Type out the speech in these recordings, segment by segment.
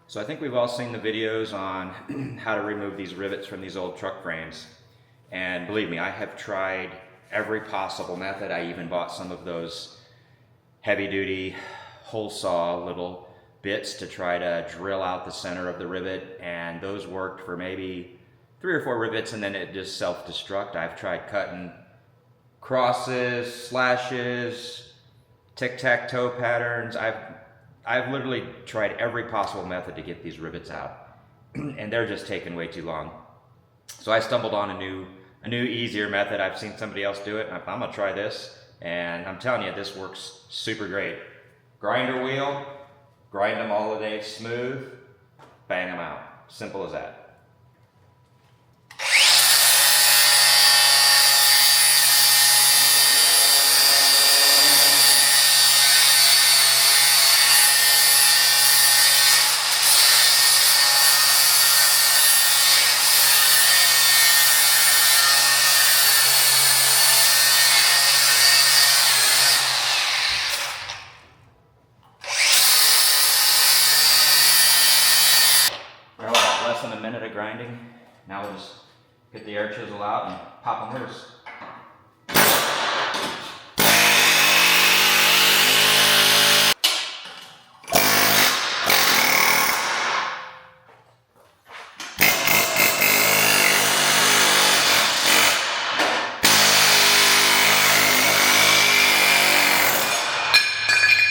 So I think we've all seen the videos on how to remove these rivets from these old truck frames. And believe me, I have tried every possible method. I even bought some of those heavy duty hole saw little bits to try to drill out the center of the rivet, and those worked for maybe 3 or 4 rivets and then it just self-destruct. I've tried cutting crosses, slashes, tic-tac-toe patterns. I've literally tried every possible method to get these rivets out, and they're just taking way too long. So I stumbled on a new easier method. I've seen somebody else do it, and I'm gonna try this, and I'm telling you, this works super great. Grinder wheel, grind them all the way smooth, bang them out. Simple as that. Less than a minute of grinding. Now we'll just get the air chisel out and pop them loose.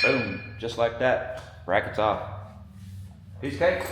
Boom, just like that. Brackets off. Piece of cake.